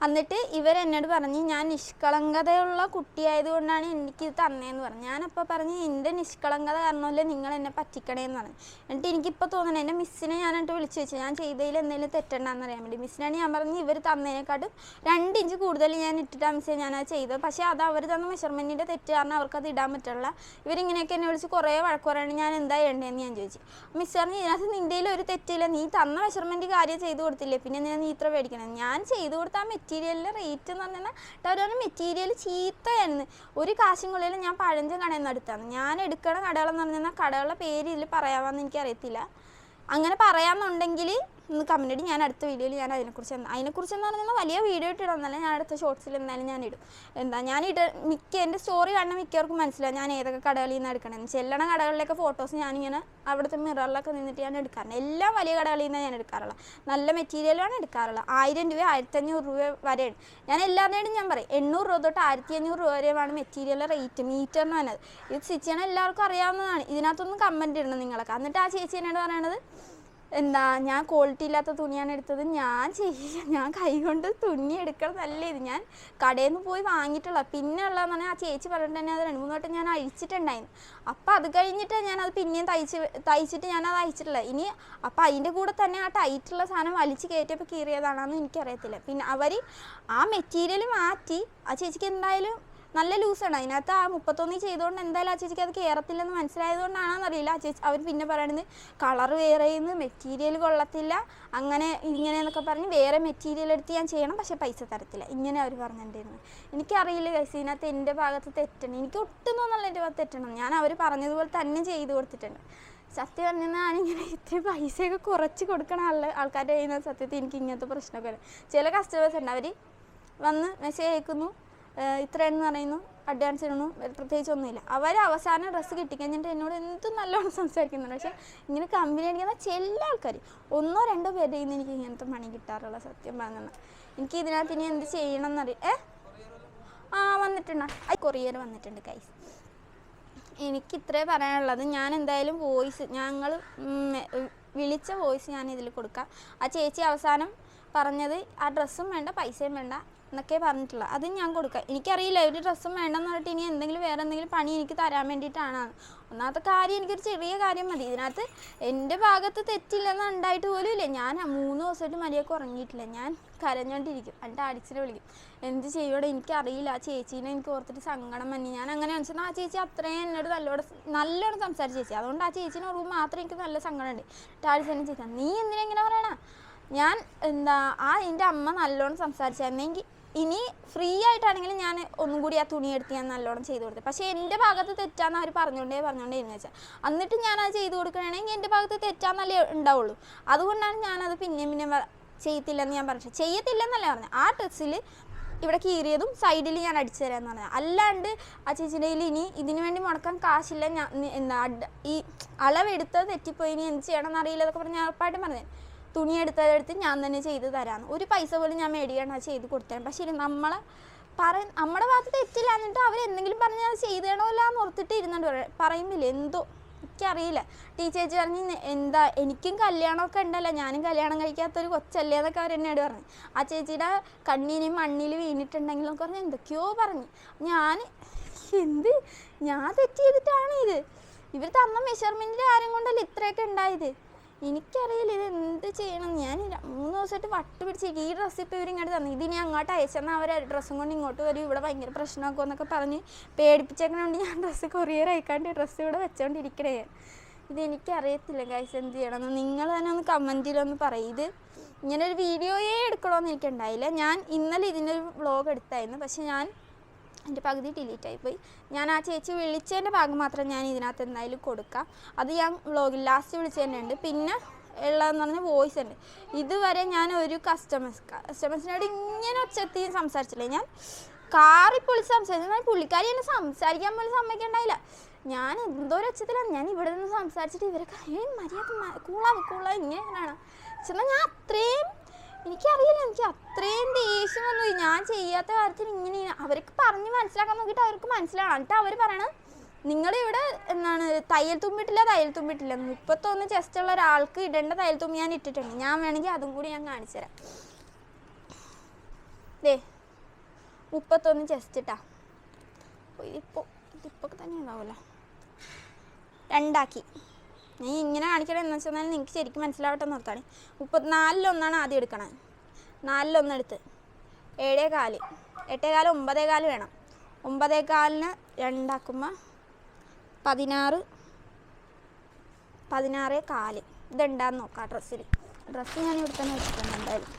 എന്നിട്ട് ഇവരെന്നോട് പറഞ്ഞ് ഞാൻ നിഷ്കളങ്കതയുള്ള കുട്ടിയായതുകൊണ്ടാണ് എനിക്കിത് തന്നതെന്ന് പറഞ്ഞു. ഞാനപ്പോൾ പറഞ്ഞ് എൻ്റെ നിഷ്കളങ്കത കാരണമല്ലേ നിങ്ങൾ എന്നെ പറ്റിക്കണേന്ന് പറഞ്ഞു. എന്നിട്ട് എനിക്കിപ്പോൾ തോന്നണം എൻ്റെ മിസ്സിനെ ഞാനിട്ട് വിളിച്ച് വെച്ചു, ഞാൻ ചെയ്തതിൽ എന്തെങ്കിലും തെറ്റുണ്ടെന്ന് അറിയാൻ വേണ്ടി. മിസ്സിനാണ് ഞാൻ പറഞ്ഞ് ഇവർ തന്നതിനെക്കാട്ടും 2 ഇഞ്ച് കൂടുതൽ ഞാൻ ഇട്ടിട്ടാണ് മിസ്സേ ഞാനത് ചെയ്തത്. പക്ഷേ അത് അവർ തന്ന മെഷർമെൻറ്റിൻ്റെ തെറ്റ് കാരണം അവർക്കത് ഇടാൻ പറ്റില്ല. ഇവരിങ്ങനെയൊക്കെ എന്നെ വിളിച്ച് കുറേ വഴക്ക് പറയണം. ഞാൻ എന്താ ചെയ്യേണ്ടതെന്ന് ഞാൻ ചോദിച്ചു. മിസ് പറഞ്ഞ് ഇതിനകത്ത് നിൻ്റെ ഒരു തെറ്റില്ല, നീ തന്ന മെഷർമെൻറ്റ് കാര്യം ചെയ്ത് കൊടുത്തില്ലേ, പിന്നെ നീ ഇത്ര പേടിക്കണം. ഞാൻ ചെയ്ത് കൊടുത്താൽ മെറ്റീരിയലിൻ്റെ റേറ്റ് എന്ന് പറഞ്ഞാൽ അവരൊരു മെറ്റീരിയൽ ചീത്തയായിരുന്നു. ഒരു കാശും കൊള്ളിൽ ഞാൻ പഴഞ്ച കടയിൽ നിന്ന് എടുത്താണ്. ഞാൻ എടുക്കണ കടകളെന്ന് പറഞ്ഞാൽ കടകളുടെ പേര് ഇതിൽ പറയാമെന്ന് എനിക്കറിയത്തില്ല. അങ്ങനെ പറയാമെന്നുണ്ടെങ്കിൽ ഒന്ന് കമൻ്റ് ഇടും. ഞാൻ അടുത്ത വീഡിയോയിൽ ഞാൻ അതിനെക്കുറിച്ചെന്ന് പറഞ്ഞാൽ വലിയ വീഡിയോ ഇട്ടിടുന്നല്ല, ഞാൻ അടുത്ത ഷോർട്സിൽ എന്തായാലും ഞാൻ ഇടും. ഞാൻ എൻ്റെ സ്റ്റോറി കാണുന്ന മിക്കവർക്കും മനസ്സിലാവും ഞാൻ ഏതൊക്കെ കടകളിൽ നിന്ന് എടുക്കണമെന്ന്. ചെല്ലണ കടകളിലൊക്കെ ഫോട്ടോസ് ഞാനിങ്ങനെ അവിടുത്തെ മിററിലൊക്കെ നിന്നിട്ട് ഞാൻ എടുക്കാറുണ്ട്. എല്ലാം വലിയ കടകളിൽ നിന്നാണ് ഞാൻ എടുക്കാറുള്ളത്. നല്ല മെറ്റീരിയലാണ് എടുക്കാറുള്ളത്. 1000 രൂപ 1500 രൂപ വരെയാണ്. ഞാൻ എല്ലാവരുടെയും ഞാൻ പറയും 800 രൂപ തൊട്ട് 1500 രൂപ വരെയാണ് മെറ്റീരിയലിൻ്റെ റേറ്റ് മീറ്ററിന് വന്നത്. ഇത് സ്റ്റിച്ച് ചെയ്യണം എല്ലാവർക്കും അറിയാവുന്നതാണ്. ഇതിനകത്തൊന്നും കമൻറ്റ് ഇടണം നിങ്ങളൊക്കെ. എന്നിട്ട് ആ ചേച്ചി എന്നോട് പറയണത് ഞാൻ ക്വാളിറ്റി ഇല്ലാത്ത തുണിയാണ് എടുത്തത്, ഞാൻ ചെയ്യില്ല, ഞാൻ കൈകൊണ്ട് തുന്നി എടുക്കണതല്ല ഇത്, ഞാൻ കടയിൽ നിന്ന് പോയി വാങ്ങിയിട്ടുള്ള. പിന്നെ ഉള്ളതെന്ന് പറഞ്ഞാൽ ആ ചേച്ചി പറഞ്ഞിട്ട് തന്നെ അത് 2-3 വട്ടം ഞാൻ അഴിച്ചിട്ടുണ്ടായിരുന്നു. അപ്പോൾ അത് കഴിഞ്ഞിട്ട് ഞാനത് പിന്നെയും തയ്ച്ചിട്ട് ഞാനത് അയച്ചിട്ടില്ല. ഇനി അപ്പോൾ അതിൻ്റെ കൂടെ തന്നെ ആ ടൈറ്റുള്ള സാധനം വലിച്ച് കയറ്റിയപ്പോൾ കീറിയതാണെന്ന് എനിക്കറിയത്തില്ല. പിന്നെ അവർ ആ മെറ്റീരിയൽ മാറ്റി. ആ ചേച്ചിക്ക് എന്തായാലും നല്ല ലൂസാണ്. അതിനകത്ത് ആ 31 ചെയ്തുകൊണ്ട് എന്തായാലും ആ ചേച്ചിക്ക് അത് കയറത്തില്ലെന്ന് മനസ്സിലായതുകൊണ്ടാണെന്നറിയില്ല. ആ ചേച്ചി അവർ പിന്നെ പറയണത് കളർ വേറെയെന്ന്, മെറ്റീരിയൽ കൊള്ളത്തില്ല, അങ്ങനെ ഇങ്ങനെയെന്നൊക്കെ പറഞ്ഞ് വേറെ മെറ്റീരിയൽ എടുത്ത് ഞാൻ ചെയ്യണം, പക്ഷേ പൈസ തരത്തില്ല, ഇങ്ങനെ അവർ പറഞ്ഞിട്ടുണ്ടായിരുന്നു. എനിക്കറിയില്ല ഗൈസ്, ഇതിനകത്ത് എൻ്റെ ഭാഗത്ത് തെറ്റണം. എനിക്ക് ഒട്ടും തോന്നല്ല എൻ്റെ ഭാഗത്ത് തെറ്റണം. ഞാൻ അവർ പറഞ്ഞതുപോലെ തന്നെ ചെയ്ത് കൊടുത്തിട്ടുണ്ട്. സത്യം പറഞ്ഞാൽ ഞാനിങ്ങനെ ഇത്തിരി പൈസയൊക്കെ കുറച്ച് കൊടുക്കണ ആൾക്കാരുടെ കയ്യിൽ സത്യത്തിൽ എനിക്ക് ഇങ്ങനത്തെ പ്രശ്നമൊക്കെ വരും. ചില കസ്റ്റമേഴ്സ് ഉണ്ട്, അവർ വന്ന് മെസ്സേജ് അയക്കുന്നു, ഇത്രയെന്ന് പറയുന്നു, അഡ്വാൻസ് ഇടുന്നു, പ്രത്യേകിച്ച് ഒന്നുമില്ല. അവർ അവസാനം ഡ്രസ്സ് കിട്ടിക്കഴിഞ്ഞിട്ട് എന്നോട് എന്തും നല്ലോണം സംസാരിക്കുന്നുണ്ട്. പക്ഷേ ഇങ്ങനെ കമ്പനി അടിക്കുന്ന ചില ആൾക്കാർ 1-2 പേരുടെ നിന്ന് എനിക്ക് ഇങ്ങനത്തെ പണി കിട്ടാറുള്ള സത്യം പറഞ്ഞാൽ. എനിക്ക് ഇതിനകത്ത് ഇനി എന്ത് ചെയ്യണം എന്നറിയാം. വന്നിട്ടുണ്ട്, കൊറിയർ വന്നിട്ടുണ്ട് ഗൈസ്. എനിക്ക് ഇത്രേ പറയാനുള്ളത്. ഞാൻ എന്തായാലും ഞങ്ങൾ വിളിച്ച വോയിസ് ഞാൻ ഇതിൽ കൊടുക്കാം. ആ ചേച്ചി അവസാനം പറഞ്ഞത് ആ ഡ്രസ്സും വേണ്ട പൈസയും വേണ്ട എന്നൊക്കെ പറഞ്ഞിട്ടുള്ള അത് ഞാൻ കൊടുക്കാം. എനിക്കറിയില്ല ഒരു ഡ്രസ്സും വേണ്ടെന്ന് പറഞ്ഞിട്ട് ഇനി വേറെ എന്തെങ്കിലും പണി എനിക്ക് തരാൻ വേണ്ടിയിട്ടാണ്. ഒന്നാമത്തെ കാര്യം എനിക്കൊരു ചെറിയ കാര്യം മതി. ഇതിനകത്ത് എൻ്റെ ഭാഗത്ത് തെറ്റില്ലെന്ന് ഉണ്ടായിട്ട് പോലും ഇല്ല. ഞാൻ 3 ദിവസമായിട്ട് മര്യാദക്ക് ഉറങ്ങിയിട്ടില്ല. ഞാൻ കരഞ്ഞോണ്ടിരിക്കും. എന്നിട്ട് അടിച്ചിട്ട് വിളിക്കും, എന്ത് ചെയ്യോടെ എനിക്കറിയില്ല. ആ ചേച്ചീനെ എനിക്ക് ഓർത്തിട്ട് സങ്കടം വന്നി. ഞാൻ അങ്ങനെ വെച്ചാൽ ആ ചേച്ചി അത്രയും എന്നോട് നല്ലോണം സംസാരിച്ച ചേച്ചി. അതുകൊണ്ട് ആ ചേച്ചീനെ ഓർക്കുമ്പോൾ മാത്രം എനിക്ക് നല്ല സങ്കടമുണ്ട്. ടാടിച്ചെന്നെ ചേച്ചി നീ എന്തിനാ ഇങ്ങനെ പറയണ? ഞാൻ എൻ്റെ അമ്മ നല്ലോണം സംസാരിച്ചായിരുന്നെങ്കിൽ ഇനി ഫ്രീ ആയിട്ടാണെങ്കിലും ഞാൻ ഒന്നും കൂടി ആ തുണി എടുത്ത് ഞാൻ നല്ലോണം ചെയ്ത് കൊടുത്തത്. പക്ഷേ എൻ്റെ ഭാഗത്ത് തെറ്റാന്ന് അവർ പറഞ്ഞുകൊണ്ടേ ഇരുന്ന് വെച്ചാൽ എന്നിട്ട് ഞാനത് ചെയ്ത് കൊടുക്കണമെങ്കിൽ എൻ്റെ ഭാഗത്ത് തെറ്റാന്നല്ലേ ഉണ്ടാവുള്ളൂ. അതുകൊണ്ടാണ് ഞാനത് പിന്നെ ചെയ്യത്തില്ലെന്ന് ഞാൻ പറഞ്ഞു. ചെയ്യത്തില്ലെന്നല്ല പറഞ്ഞത്. ആ ഡ്രസ്സിൽ ഇവിടെ കീറിയതും സൈഡിൽ ഞാൻ അടിച്ചു തരാമെന്ന് പറഞ്ഞത്. അല്ലാണ്ട് ആ ചേച്ചിയുടെ ഇനി ഇതിനു വേണ്ടി മുടക്കാൻ കാശില്ല, ഈ അളവെടുത്തത് തെറ്റിപ്പോയി, ഇനി എന്ത് ചെയ്യണം എന്നറിയില്ല എന്നൊക്കെ പറഞ്ഞ് ഞാൻ ഉറപ്പായിട്ടും പറഞ്ഞത്. തുണി എടുത്ത് ഞാൻ തന്നെ ചെയ്ത് തരാമെന്ന്. ഒരു പൈസ പോലും ഞാൻ മേടിക്കണം അത് ചെയ്ത് കൊടുത്തേ. പക്ഷേ നമ്മുടെ ഭാഗത്ത് തെറ്റില്ല എന്നിട്ട് അവരെന്തെങ്കിലും പറഞ്ഞാൽ അത് ചെയ്ത് തരണമല്ലോ എന്ന് ഓർത്തിട്ട് ഇരുന്നുണ്ട് പറയുന്നില്ല. എന്തോ എനിക്കറിയില്ല. ടീച്ചേഴ്സ് പറഞ്ഞ് എന്താ എനിക്കും കല്യാണമൊക്കെ ഉണ്ടല്ലോ, ഞാനും കല്യാണം കഴിക്കാത്തൊരു കൊച്ചല്ലേ എന്നൊക്കെ അവരെന്നോട് പറഞ്ഞു. ആ ചേച്ചിയുടെ കണ്ണിന് മണ്ണിൽ വീണിട്ടുണ്ടെങ്കിലും ഒക്കെ പറഞ്ഞ് എന്തൊക്കെയോ പറഞ്ഞു. ഞാൻ തെറ്റ് ചെയ്തിട്ടാണ് ഇവർ തന്ന മെഷർമെൻറ്റിൻ്റെ കാര്യം കൊണ്ടല്ലേ ഇത്രയൊക്കെ ഉണ്ടായത്. എനിക്കറിയില്ല ഇത് എന്ത് ചെയ്യണം. ഞാൻ 3 ദിവസമായിട്ട് വട്ട് പിടിച്ചിരിക്കും. ഈ ഡ്രസ്സ് ഇപ്പോൾ ഇവരിങ്ങോട്ട് തന്നു, ഇതിനി അങ്ങോട്ട് അയച്ചെന്നാൽ അവർ ഡ്രസ്സും കൊണ്ട് ഇങ്ങോട്ട് വരും, ഇവിടെ ഭയങ്കര പ്രശ്നമാക്കുമോ എന്നൊക്കെ പറഞ്ഞ് പേടിപ്പിച്ചേക്കണോണ്ട് ഞാൻ ഡ്രസ്സ് കൊറിയർ അയക്കാണ്ട് ഡ്രസ്സ് ഇവിടെ വെച്ചോണ്ടിരിക്കണേ. ഇതെനിക്കറിയത്തില്ല ഗൈസ് എന്ത് ചെയ്യണമെന്ന്. നിങ്ങൾ തന്നെ ഒന്ന് കമൻറ്റിലൊന്ന് പറയും. ഇങ്ങനൊരു വീഡിയോയേ എടുക്കണമെന്ന് എനിക്കുണ്ടായില്ല. ഞാൻ ഇന്നലെ ഇതിൻ്റെ ഒരു വ്ളോഗ് എടുത്തായിരുന്നു, പക്ഷേ എൻ്റെ പകുതി ഡിലീറ്റായിപ്പോയി. ഞാൻ ആ ചേച്ചി വിളിച്ചതിൻ്റെ ഭാഗം മാത്രം ഞാൻ ഇതിനകത്ത് എന്തായാലും കൊടുക്കാം. അത് ഞാൻ വ്ളോഗിൽ ലാസ്റ്റ് വിളിച്ചതന്നെ ഉണ്ട്. പിന്നെ ഉള്ളതെന്ന് പറഞ്ഞാൽ വോയിസ് ഉണ്ട്. ഇതുവരെ ഞാൻ ഒരു കസ്റ്റമേഴ്സിനോട് ഇങ്ങനെ ഒച്ചത്തി സംസാരിച്ചില്ല. ഞാൻ കാറിപ്പൊളിച്ച് സംസാരിച്ചു. പുള്ളിക്കാരി എന്നെ സംസാരിക്കാൻ പോലും സമ്മതിക്കണ്ടായില്ല. ഞാൻ എന്തോരം ഒച്ചത്തിലാണ് ഞാൻ ഇവിടെ നിന്ന് സംസാരിച്ചിട്ട് ഇവരൊക്കെ മര്യാദ കൂളാവ് ഇങ്ങനെയാണ് ചെന്നാൽ ഞാൻ എനിക്കറിയില്ല, എനിക്ക് അത്രയും ദേഷ്യം വന്നു. ഞാൻ ചെയ്യാത്ത കാര്യത്തിന് ഇങ്ങനെ അവർക്ക് പറഞ്ഞ് മനസ്സിലാക്കാൻ നോക്കിയിട്ട് അവർക്ക് മനസ്സിലാവണം. എന്നിട്ട് അവർ പറയണത് നിങ്ങളിവിടെ എന്താണ് തയ്യൽ തുമ്പിട്ടില്ല 31 ചെസ്റ്റ് ഉള്ള ഒരാൾക്ക് ഇടേണ്ട തയ്യൽ തുമ്പി ഞാൻ ഇട്ടിട്ടുണ്ട്. ഞാൻ വേണമെങ്കിൽ അതും കൂടി ഞാൻ കാണിച്ചു തരാം. ദേ 31 ചെസ്റ്റ് ഇട്ടാ. ഇതിപ്പോൾ തന്നെ ഉണ്ടാവില്ല, 2 ആക്കി. ഞാൻ ഇങ്ങനെ കാണിക്കണം എന്ന് വെച്ചാൽ നിങ്ങൾക്ക് ശരിക്കും മനസ്സിലാവട്ടെ നോർത്താണ്. 34 ആദ്യം എടുക്കണം. 4 എടുത്ത് 7.4 8.4 9.4 വേണം. 9.4 2 ആക്കുമ്പോൾ 16 16.4. ഇതുണ്ടാന്ന് നോക്കാം ഡ്രസ്സ് ഞാൻ ഇവിടെ തന്നെ വെച്ചിട്ടുണ്ട്. എന്തായാലും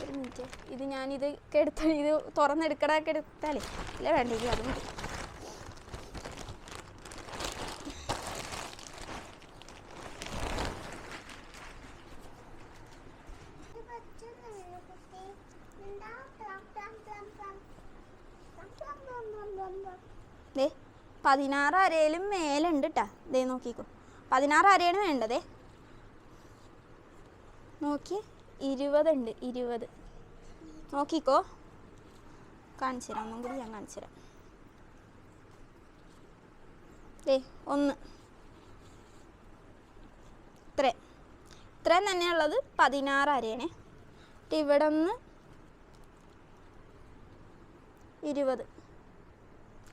ഒരു മിനിറ്റ്, ഇത് ഞാനിത് എടുത്താൽ ഇത് തുറന്നെടുക്കണമൊക്കെ എടുത്താലേ ഇല്ല വേണ്ടെങ്കിൽ അത് മതി. ദേ 16 അരയിലും മേലുണ്ട് കേട്ടാ. ദേ നോക്കിക്കോ, 16 അരയാണ് വേണ്ടതേ. നോക്കി 20 ഉണ്ട്, 20 നോക്കിക്കോ. കാണിച്ചു തരാം, ഒന്നും കൂടി ഞാൻ കാണിച്ചു തരാം. ദേ 1 ഇത്രയും തന്നെയുള്ളത് 16 അരയാണേ. ഇവിടെ നിന്ന്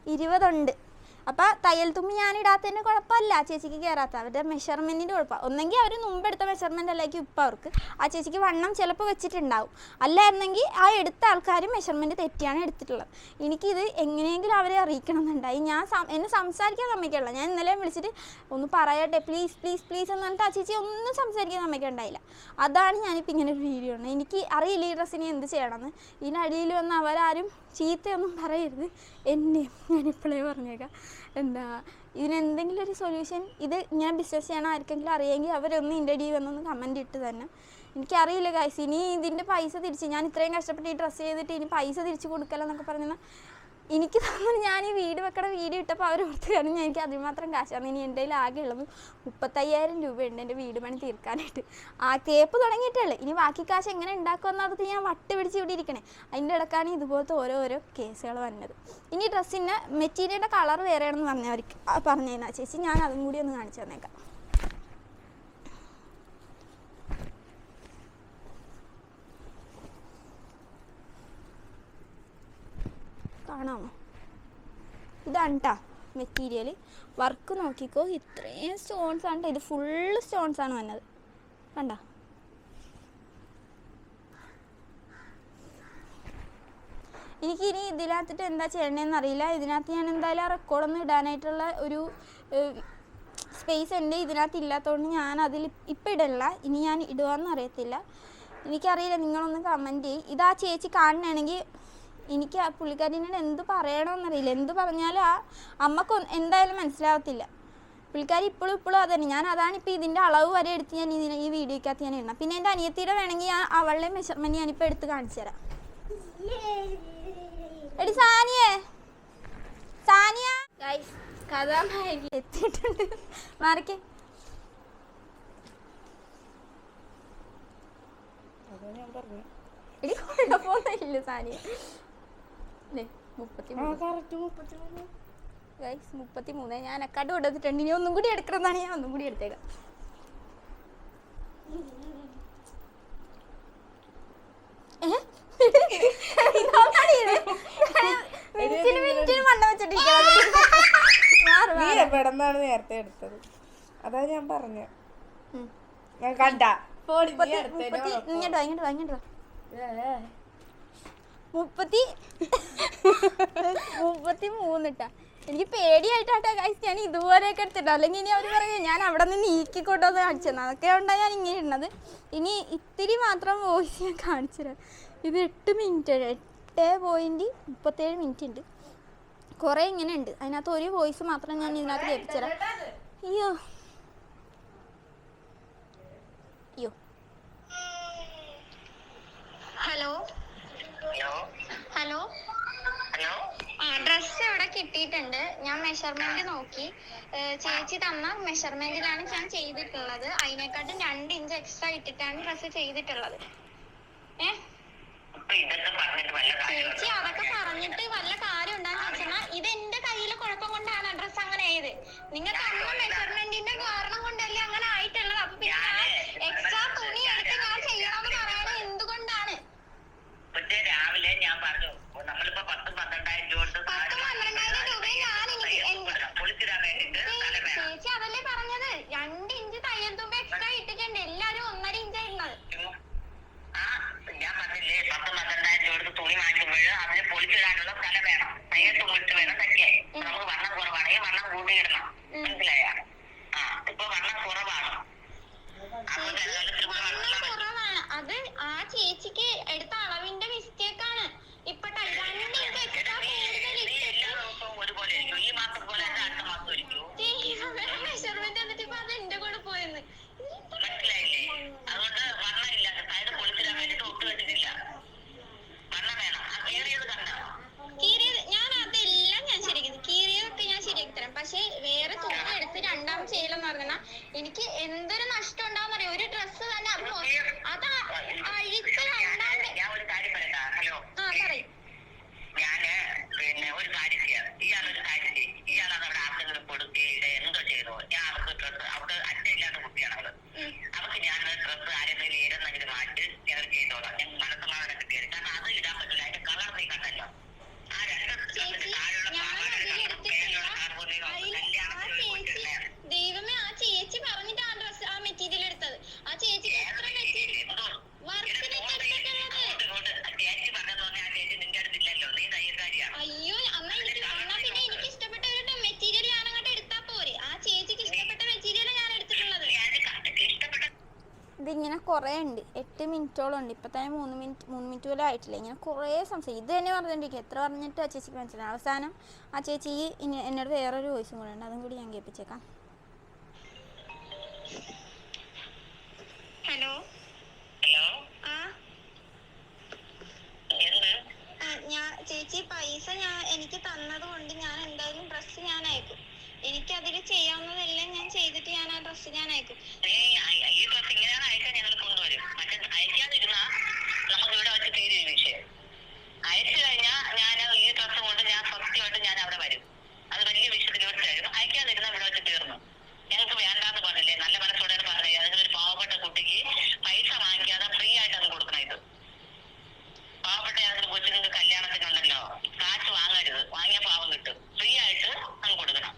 20 ഉണ്ട്. അപ്പോൾ തയ്യൽ തുമ്പി ഞാൻ ഇടാത്തതിൻ്റെ കുഴപ്പമില്ല, ചേച്ചിക്ക് കയറാത്ത അവരുടെ മെഷർമെൻറ്റിൻ്റെ കുഴപ്പമാണ്. ഒന്നെങ്കിൽ അവർ മുമ്പെടുത്ത മെഷർമെൻ്റ് അല്ലായിരിക്കും ഇപ്പം അവർക്ക് ആ ചേച്ചിക്ക് വണ്ണം ചിലപ്പോൾ വെച്ചിട്ടുണ്ടാവും. അല്ലായിരുന്നെങ്കിൽ ആ എടുത്ത ആൾക്കാർ മെഷർമെൻറ്റ് തെറ്റിയാണ് എടുത്തിട്ടുള്ളത്. എനിക്കിത് എങ്ങനെയെങ്കിലും അവരെ അറിയിക്കണം എന്നുണ്ടായി. എന്നെ സംസാരിക്കാൻ സമ്മതിക്കില്ല. ഞാൻ ഇന്നലെ വിളിച്ചിട്ട് ഒന്ന് പറയട്ടെ പ്ലീസ് പ്ലീസ് പ്ലീസ് എന്ന് പറഞ്ഞിട്ട് ആ ചേച്ചി ഒന്നും സംസാരിക്കാൻ സമ്മതിക്കണ്ടായില്ല. അതാണ് ഞാനിപ്പോൾ ഇങ്ങനെ ഒരു വീഡിയോ ഉണ്ട്. എനിക്ക് അറിയില്ല ഈ ഡ്രസ്സിന് എന്ത് ചെയ്യണമെന്ന്. ഇതിനടിയിൽ വന്ന് അവരാരും ചീത്തയൊന്നും പറയരുത് എന്നെ, ഞാനിപ്പോഴേ പറഞ്ഞേക്കാം. എന്താ ഇതിനെന്തെങ്കിലും ഒരു സൊല്യൂഷൻ, ഇത് ഇങ്ങനെ ബിസിനസ് ചെയ്യണം ആർക്കെങ്കിലും അറിയാമെങ്കിൽ അവരൊന്ന് ഇതിൻ്റെ അടിയിൽ വന്നൊന്ന് കമൻറ്റ് ഇട്ട് തന്നെ. എനിക്കറിയില്ല ഗൈസ്, ഇനി ഇതിൻ്റെ പൈസ തിരിച്ച് ഞാൻ ഇത്രയും കഷ്ടപ്പെട്ട് ഈ ഡ്രസ്സ് ചെയ്തിട്ട് ഇനി പൈസ തിരിച്ച് കൊടുക്കലെന്നൊക്കെ പറഞ്ഞാൽ എനിക്ക് തോന്നുന്നു ഞാൻ ഈ വീട് വെക്കണ വീഡിയോ ഇട്ടപ്പോൾ അവർ ഓർത്ത് കാരണം എനിക്ക് അതിനുമാത്രം കാശാണ്. ഇനി എൻ്റെ കയ്യിൽ ആകെ ഉള്ളത് 35,000 രൂപയുണ്ട് എൻ്റെ വീട് പണി തീർക്കാനായിട്ട്. ആ തേപ്പ് തുടങ്ങിയിട്ടുള്ളൂ. ഇനി ബാക്കി കാശ് എങ്ങനെ ഉണ്ടാക്കുമെന്നോർത്ത് ഞാൻ വട്ട് പിടിച്ച് ഇവിടെ ഇരിക്കണേ. അതിൻ്റെ ഇടക്കാണ് ഇതുപോലത്തെ ഓരോ കേസുകൾ വന്നത്. ഇനി ഡ്രസ്സിൻ്റെ മെറ്റീരിയലിൻ്റെ കളർ വേറെയാണെന്ന് പറഞ്ഞാൽ ചേച്ചി ഞാൻ അതും കൂടി ഒന്ന് കാണിച്ചു തന്നേക്കാം. കാണാമോ? ഇതാണ് കേട്ടോ മെറ്റീരിയൽ. വർക്ക് നോക്കിക്കോ, ഇത്രയും സ്റ്റോൺസ് ആണ്. ഇത് ഫുള്ള് സ്റ്റോൺസ് ആണ് വന്നത്, കണ്ട. എനിക്കിനി ഇതിനകത്തിട്ട് എന്താ ചെയ്യണമെന്ന് അറിയില്ല. ഇതിനകത്ത് ഞാൻ എന്തായാലും റെക്കോർഡൊന്നും ഇടാനായിട്ടുള്ള ഒരു സ്പേസ് ഉണ്ട് ഇതിനകത്ത് ഇല്ലാത്തതുകൊണ്ട് ഞാൻ അതിൽ ഇപ്പം ഇടില്ല. ഇനി ഞാൻ ഇടുകയെന്ന് അറിയത്തില്ല, എനിക്കറിയില്ല. നിങ്ങളൊന്ന് കമൻറ്റ് ചെയ്യും. ഇതാ ചേച്ചി കാണണമെങ്കിൽ എനിക്ക് ആ പുള്ളിക്കാരിനോട് എന്ത് പറയണമെന്നറിയില്ല. എന്ത് പറഞ്ഞാലും ആ അമ്മക്ക് എന്തായാലും മനസ്സിലാവത്തില്ല. പുള്ളിക്കാരി ഇപ്പോഴും അതന്നെ. ഞാൻ അതാണിപ്പോൾ ഇതിൻ്റെ അളവ് വരെ എടുത്ത് ഞാൻ ഈ വീഡിയോക്കകത്ത് ഞാൻ ഇടണം. പിന്നെ എൻ്റെ അനിയത്തിയുടെ വേണമെങ്കിൽ ഞാൻ അവളുടെ മെഷർമെൻറ്റ് ഞാനിപ്പോൾ എടുത്ത് കാണിച്ചു തരാം. എടി സാനിയ ഗൈസ്, കഥാനായകി എത്തിയിട്ടുണ്ട്. മാറിക്കേ. എടി കുഴപ്പമൊന്നുമില്ല സാനിയ. 33 ഞാൻ അക്കാട്ട് കൊടുത്തിട്ടുണ്ട്. ഇനി ഒന്നും കൂടി എടുക്കണമെന്നാണ്. ഞാൻ ഒന്നും കൂടി എടുത്തേക്കാം. മിനിറ്റിന് മണ്ണ വെച്ചിട്ടിരിക്കണം. നേരത്തെ എടുത്തത് അതാ ഞാൻ പറഞ്ഞ. ഞാൻ കണ്ട 33 ഇട്ടാ. എനിക്ക് പേടിയായിട്ടാട്ടോ ഗൈസ് ഞാൻ ഇതുപോലെയൊക്കെ എടുത്തിട്ടോ. അല്ലെങ്കിൽ ഇനി അവർ പറയും ഞാൻ അവിടെ നിന്ന് നീക്കിക്കൊണ്ടോന്ന് കാണിച്ചത്. അതൊക്കെ കൊണ്ടാണ് ഞാൻ ഇങ്ങനെ ഇടുന്നത്. ഇനി ഇത്തിരി മാത്രം വോയിസ് ഞാൻ കാണിച്ചു തരാം. ഇത് 8 മിനിറ്റ് 8.37 ഉണ്ട്. കുറേ ഇങ്ങനെ ഉണ്ട്. അതിനകത്ത് ഒരു വോയിസ് മാത്രം ഞാൻ ഇതിനകത്ത് കേൾപ്പിച്ചു തരാം. അയ്യോ ഹലോ ഹലോ ആ ഡ്രസ്സ് ഇവിടെ കിട്ടിയിട്ടുണ്ട്. ഞാൻ മെഷർമെന്റ് നോക്കി. ചേച്ചി തന്ന മെഷർമെന്റിലാണ് ഞാൻ ചെയ്തിട്ടുള്ളത്. അതിനെക്കാട്ടും 2 ഇഞ്ച് എക്സ്ട്രാ ഇട്ടിട്ടാണ് ഡ്രസ്സ് ചെയ്തിട്ടുള്ളത്. ചേച്ചി അതൊക്കെ പറഞ്ഞിട്ട് വല്ല കാര്യം ഉണ്ടാന്ന് വെച്ചാൽ ഇത് എന്റെ കയ്യിലെ കുഴപ്പം കൊണ്ടാണ് ഡ്രസ്സ് കിട്ടിയത്. നിങ്ങൾ തന്ന മെഷർമെന്റിന്റെ കാരണം കൊണ്ടല്ലേ അങ്ങനെ ആയിട്ടുള്ളത്. അപ്പൊ പിന്നെ ഞാൻ എക്സ്ട്രാ തുണി എടുത്ത് ഞാൻ ചെയ്യണമെന്ന് പറയുന്നത് എന്തുകൊണ്ടാണ്? രാവിലെ ഞാൻ പറഞ്ഞു നമ്മളിപ്പോ 10-12,000 രൂപ ചേച്ചി അതല്ലേ പറഞ്ഞത്. 2 ഇഞ്ച് തയ്യൽ തുമ്പ് എക്സ്ട്രാ ഇട്ടിട്ടുണ്ട്. എല്ലാരും 1.5 ഇഞ്ചായിരുന്നത്. ഞാൻ പറഞ്ഞില്ലേ 10-12,000 രൂപ തുണി മാറ്റുമ്പോൾ അതിന് പൊളിച്ചിടാനുള്ള സ്ഥലം വേണം. തയ്യൽ തുമ്പിട്ട് വേണം തയ്ക്കാൻ. നമുക്ക് വണ്ണം കുറവാണെങ്കിൽ വണ്ണം കൂട്ടിയിടണം. മനസ്സിലായ? ഇപ്പൊ വണ്ണം കുറവാണ്. അത് ആ ചേച്ചിക്ക് എടുത്ത അളവിന്റെ മിസ്റ്റേക്ക് ആണ്. ഇപ്പൊ 2 ഇഞ്ച് എക്സ്ട്രാ ഒരുപോലെ ഈ മാസം പോലെ അടുത്ത മാസം മെഷർമെന്റ് എന്നിട്ട് ഇപ്പൊ അത് എന്റെ കൂടെ പോയെന്ന് മനസ്സിലായില്ലേ? അതുകൊണ്ട് വണ്ണം ഇല്ല. അതായത് പൊളിച്ചിടാൻ വേണ്ടിട്ട് ഒട്ടു വെച്ചിട്ടില്ല. വണ്ണം വേണം. കീറിയത് കണ്ടോ? കീറിയത് ഞാൻ അതെല്ലാം ഞാൻ ശരിയാക്കി. കീറിയതൊക്കെ ഞാൻ ശരിയാക്കി തരാം. പക്ഷെ വേറെ തുണി എടുത്ത് രണ്ടാം ചെയ്യലെന്ന് പറഞ്ഞാൽ എനിക്ക് എന്തൊരു നഷ്ടം ഉണ്ടാവുന്നറിയോ? ഒരു ഡ്രസ്സ് തന്നെ അത് അഴിച്ച് ഞാൻ ഒരു കാര്യം പറയട്ടാ. ഹലോ, പറയും. ഞാന് പിന്നെ ഒരു കാര്യം ചെയ്യാം. ഇയാളൊരു കാര്യം ചെയ്യും. ഇയാളത് അവിടെ ആർക്കെങ്കിലും കൊടുക്കുകയില്ല എന്തോ ചെയ്തോ. ഞാൻ അവർക്ക് ഡ്രസ്സ് അവർക്ക് അച്ഛയില്ലാത്ത കുട്ടിയാണ് അവള്. അവർക്ക് ഞാൻ ഡ്രസ്സ് ആരെങ്കിലും ഏതെന്നെങ്കിലും മാറ്റി ഞങ്ങൾ ചെയ്തോളാം. ഞങ്ങൾ മനസ്സമാധാനം കിട്ടിയത്. കാരണം അത് ഇടാൻ പറ്റില്ല. അതിന്റെ കളർ നീ കണ്ടല്ലോ. ആ 2 ഡ്രസ്സിന്റെ താഴെയുള്ള ദൈവമേ, ആ ചേച്ചി പറഞ്ഞിട്ട് ആ ഡ്രസ് ആ മെറ്റീരിയൽ എടുത്തത്. ആ ചേച്ചിക്ക് എത്ര മെറ്റീരിയൽ അയ്യോ എന്നാ പിന്നെ എനിക്ക് ഇഷ്ടപ്പെട്ട ഒരു മെറ്റീരിയൽ ഞാൻ അങ്ങോട്ട് എടുത്താ പോരെ. ആ ചേച്ചിക്ക് ഇഷ്ടപ്പെട്ട മെറ്റീരിയൽ ഞാൻ എടുത്തിട്ടുള്ളത്. ഇതിങ്ങനെ കുറേ ഉണ്ട്. 8 മിനിറ്റോളം ഉണ്ട്. ഇപ്പം തന്നെ 3 മിനിറ്റ് പോലും ആയിട്ടില്ല. ഇങ്ങനെ കുറേ സംശയം ഇത് തന്നെ പറഞ്ഞിട്ടിരിക്കും. എത്ര പറഞ്ഞിട്ട് ആ ചേച്ചിക്ക് മനസ്സിലായി. അവസാനം ആ ചേച്ചി എന്നോട് വേറൊരു വോയിസും കൂടെ ഉണ്ട്. അതും കൂടി ഞാൻ കേൾപ്പിച്ചേക്കാം. ഹലോ ചേച്ചി പൈസ എനിക്ക് തന്നത് കൊണ്ട് ഞാൻ എന്തായാലും ഡ്രസ്സ് ഞാൻ അയക്കും. എനിക്ക് അതിൽ ചെയ്യാവുന്നതെല്ലാം ഞാൻ ചെയ്തിട്ട് ഞാൻ ആ ഡ്രസ്സ് ഞാൻ അയക്കും. ഈ ഡ്രസ്സ് ഇങ്ങനെയാണ് അയക്കാൻ ഞങ്ങൾ കൊണ്ടുവരും. മറ്റേ അയക്കാതിരുന്ന നമുക്ക് ഇവിടെ വെച്ച് തീരും വിഷയം. അയച്ചു കഴിഞ്ഞാൽ ഞാൻ ഈ ഡ്രസ്സ് കൊണ്ട് ഞാൻ സത്യമായിട്ട് ഞാൻ അവിടെ വരും. അത് വലിയ വിഷയത്തിലോട്ട് തരും. അയക്കാതിരുന്ന ഇവിടെ വെച്ച് തീർന്നു. ഞങ്ങൾക്ക് വേണ്ടാന്ന് പറഞ്ഞില്ലേ? നല്ല മനസ്സോടെ പറഞ്ഞില്ലേ? അതിനൊരു പാവപ്പെട്ട കുട്ടിക്ക് പൈസ വാങ്ങിക്കാതെ ഫ്രീ ആയിട്ട് അത് കൊടുക്കണം. ഇത് പാവപ്പെട്ട അതിന് കൊച്ചുങ്ങൾക്ക് കല്യാണത്തിനുണ്ടല്ലോ, കാശ് വാങ്ങരുത്. വാങ്ങിയ പാവം കിട്ടും. ഫ്രീ ആയിട്ട് അങ്ങ് കൊടുക്കണം.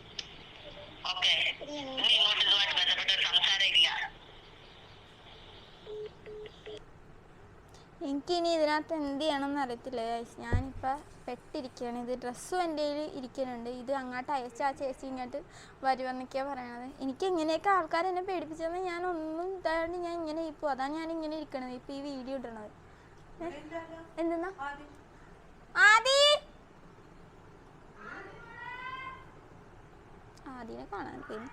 ഓക്കെ, ഇനി ഇങ്ങോട്ട് ഇതുമായിട്ട് ബന്ധപ്പെട്ട ഒരു സംസാരം ഇല്ല. എനിക്കിനി ഇതിനകത്ത് എന്ത് ചെയ്യണമെന്ന് അറിയത്തില്ല. ഞാനിപ്പോൾ പെട്ടിരിക്കുകയാണ്. ഇത് ഡ്രസ്സും എൻ്റെ കയ്യിൽ ഇരിക്കുന്നുണ്ട്. ഇത് അങ്ങോട്ട് അയച്ച ആ ചേച്ചി ഇങ്ങോട്ട് വരുമെന്നൊക്കെയാണ് പറയണത്. എനിക്ക് എങ്ങനെയൊക്കെ ആൾക്കാർ എന്നെ പേടിപ്പിച്ചതെന്ന് ഞാൻ ഒന്നും ഇതാണ്ട് ഞാൻ ഇങ്ങനെ ഇപ്പോൾ അതാണ് ഞാൻ ഇങ്ങനെ ഇരിക്കണത്. ഇപ്പോൾ ഈ വീഡിയോ ഇടണത് എന്തെന്നാ ആദ്യനെ കാണാൻ പോയി.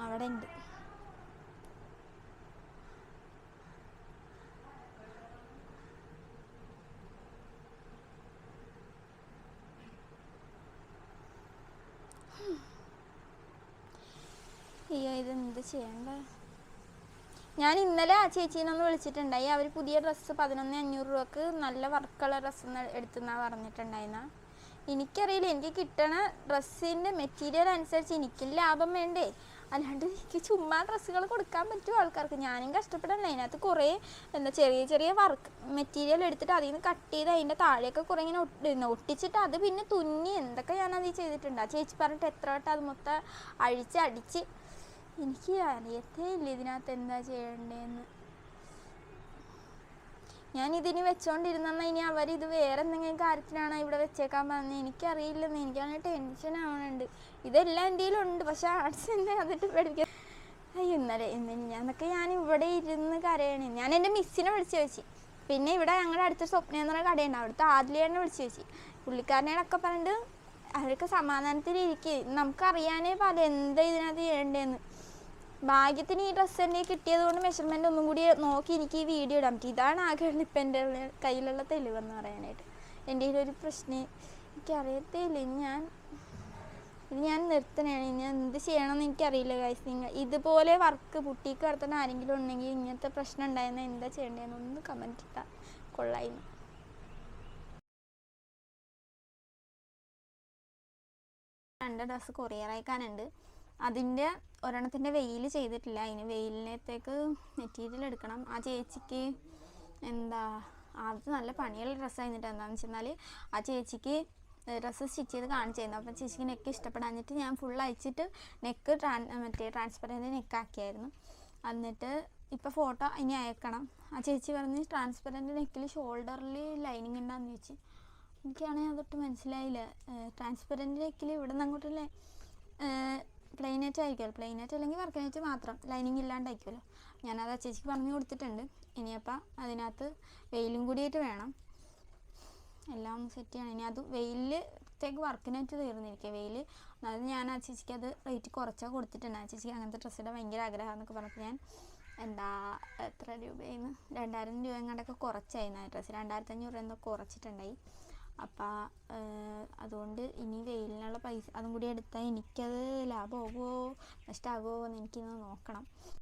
അവിടെ ഉണ്ട്. അയ്യോ, ഇതെന്ത് ചെയ്യണ്ട. ഞാൻ ഇന്നലെ ആ ചേച്ചീനൊന്ന് വിളിച്ചിട്ടുണ്ടായി. അവർ പുതിയ ഡ്രസ്സ് 11,500 രൂപക്ക് നല്ല വർക്കുള്ള ഡ്രസ്സ് എടുത്തെന്നാണ് പറഞ്ഞിട്ടുണ്ടായിരുന്ന. എനിക്കറിയില്ല. എനിക്ക് കിട്ടണ ഡ്രസ്സിൻ്റെ മെറ്റീരിയൽ അനുസരിച്ച് എനിക്കും ലാഭം വേണ്ടേ? അല്ലാണ്ട് എനിക്ക് ചുമ്മാ ഡ്രസ്സുകൾ കൊടുക്കാൻ പറ്റുമോ ആൾക്കാർക്ക്? ഞാനും കഷ്ടപ്പെടണ്ട. അതിനകത്ത് കുറേ ചെറിയ ചെറിയ വർക്ക് മെറ്റീരിയൽ എടുത്തിട്ട് അതിൽ നിന്ന് കട്ട് ചെയ്ത് അതിൻ്റെ താഴെയൊക്കെ കുറേ ഇങ്ങനെ ഒട്ടിച്ചിട്ട് അത് പിന്നെ തുന്നി എന്തൊക്കെ ഞാനത് ചെയ്തിട്ടുണ്ട്. ആ ചേച്ചി പറഞ്ഞിട്ട് എത്ര വട്ടം അത് മൊത്തം അടിച്ച് എനിക്ക് അറിയത്തേ ഇല്ല ഇതിനകത്ത് എന്താ ചെയ്യണ്ടേന്ന്. ഞാനിതിന് വെച്ചോണ്ടിരുന്ന ഇനി അവരിത് വേറെ എന്തെങ്കിലും കാര്യത്തിനാണ് ഇവിടെ വെച്ചേക്കാൻ പറഞ്ഞത്. എനിക്കറിയില്ലെന്ന്. എനിക്കാണെങ്കിൽ ടെൻഷൻ ആവണുണ്ട്. ഇതെല്ലാം എൻ്റെ കയ്യിലുണ്ട്. പക്ഷെ ആർട്സ് എന്നെ അതിട്ട് പഠിക്കാൻ ഇന്നലെ ഞാനൊക്കെ ഞാൻ ഇവിടെ ഇരുന്ന് കരയണേ. ഞാൻ എൻ്റെ മിസ്സിനെ വിളിച്ച് ചോദിച്ചു. പിന്നെ ഇവിടെ ഞങ്ങളുടെ അടുത്തൊരു സ്വപ്നം എന്ന് പറയുന്ന കടയുണ്ട്. അവിടുത്തെ ആദ്യനെ വിളിച്ച് ചോദിച്ചു. പുള്ളിക്കാരനോടൊക്കെ പറഞ്ഞിട്ട് അവർക്ക് സമാധാനത്തിലിരിക്കും. നമുക്കറിയാനേ പല എന്താ ഇതിനകത്ത് ചെയ്യണ്ടേന്ന്. ഭാഗ്യത്തിന് ഈ ഡ്രസ്സ് എൻ്റെ കിട്ടിയത് കൊണ്ട് മെഷർമെൻ്റ് ഒന്നും കൂടി നോക്കി എനിക്ക് ഈ വീഡിയോ ഇടാൻ പറ്റും. ഇതാണ് ആകെ ഇപ്പം എൻ്റെ കയ്യിലുള്ള തെളിവെന്ന് പറയാനായിട്ട്. എൻ്റെ കയ്യിലൊരു പ്രശ്നം എനിക്കറിയത്തേ ഇല്ല. ഇത് ഞാൻ നിർത്തണേണ്. ഇനി എന്ത് ചെയ്യണമെന്ന് എനിക്കറിയില്ല ഗൈസ്. നിങ്ങൾ ഇതുപോലെ വർക്ക് ബുട്ടീക്ക് നടത്തുന്ന ആരെങ്കിലും ഉണ്ടെങ്കിൽ ഇങ്ങനത്തെ പ്രശ്നം ഉണ്ടായിരുന്ന എന്താ ചെയ്യേണ്ടതെന്ന് ഒന്ന് കമൻറ്റ് ഇട്ടാൽ കൊള്ളായിരുന്നു. 2 ഡ്രസ്സ് കൊറിയർ അയക്കാനുണ്ട്. അതിൻ്റെ ഒരെണ്ണത്തിൻ്റെ വെയിൽ ചെയ്തിട്ടില്ല. അതിന് വെയിലിനകത്തേക്ക് മെറ്റീരിയൽ എടുക്കണം. ആ ചേച്ചിക്ക് എന്താ അത് നല്ല പണിയുള്ള ഡ്രസ്സ് കഴിഞ്ഞിട്ട് എന്താണെന്ന് വെച്ചാൽ ആ ചേച്ചിക്ക് ഡ്രസ്സ് സ്റ്റിച്ച് ചെയ്ത് കാണിച്ചായിരുന്നു. അപ്പം ചേച്ചിക്ക് നെക്ക് ഇഷ്ടപ്പെടാഞ്ഞിട്ട് ഞാൻ ഫുൾ അയച്ചിട്ട് നെക്ക് ട്രാൻസ്പെറൻറ്റ് നെക്കാക്കിയായിരുന്നു. എന്നിട്ട് ഇപ്പോൾ ഫോട്ടോ ഇനി അയക്കണം. ആ ചേച്ചി പറഞ്ഞ് ട്രാൻസ്പെറൻറ്റ് നെക്കിൽ ഷോൾഡറിൽ ലൈനിങ് ഉണ്ടാന്ന് ചോദിച്ചു. എനിക്കാണെങ്കിൽ അതൊട്ട് മനസ്സിലായില്ല. ട്രാൻസ്പെറൻറ്റ് നെക്കിൽ ഇവിടെ നിന്ന് അങ്ങോട്ടല്ലേ പ്ലെയിനായിട്ട് ആയിരിക്കുമല്ലോ, പ്ലെയിനായിട്ട് അല്ലെങ്കിൽ വർക്കിനായിട്ട് മാത്രം ലൈനിങ് ഇല്ലാണ്ടായിരിക്കുമല്ലോ. ഞാനത് ആ ചേച്ചിക്ക് പറഞ്ഞു കൊടുത്തിട്ടുണ്ട്. ഇനിയപ്പം അതിനകത്ത് വെയിലും കൂടിയിട്ട് വേണം എല്ലാം സെറ്റ് ചെയ്യണം. ഇനി അത് വെയിലത്തേക്ക് വർക്കിനായിട്ട് തീർന്നിരിക്കുക വെയിൽ. അതായത് ഞാൻ ആ ചേച്ചിക്ക് അത് റേറ്റ് കുറച്ചാൽ കൊടുത്തിട്ടുണ്ട്. ആ ചേച്ചിക്ക് അങ്ങനത്തെ ഡ്രസ്സിൻ്റെ ഭയങ്കര ആഗ്രഹം എന്നൊക്കെ പറഞ്ഞപ്പോൾ ഞാൻ എത്ര രൂപയെന്ന് 2000 രൂപ എങ്ങാണ്ടൊക്കെ കുറച്ചായിരുന്നു ആ ഡ്രസ്സ്. 2500 രൂപ എന്തോ കുറച്ചിട്ടുണ്ടായി. അപ്പം അതുകൊണ്ട് ഇനി വെയിലിനുള്ള പൈസ അതും കൂടി എടുത്താൽ എനിക്കത് ലാഭമാകുമോ നഷ്ടമാകുമോ എന്ന് എനിക്കിന്ന് നോക്കണം.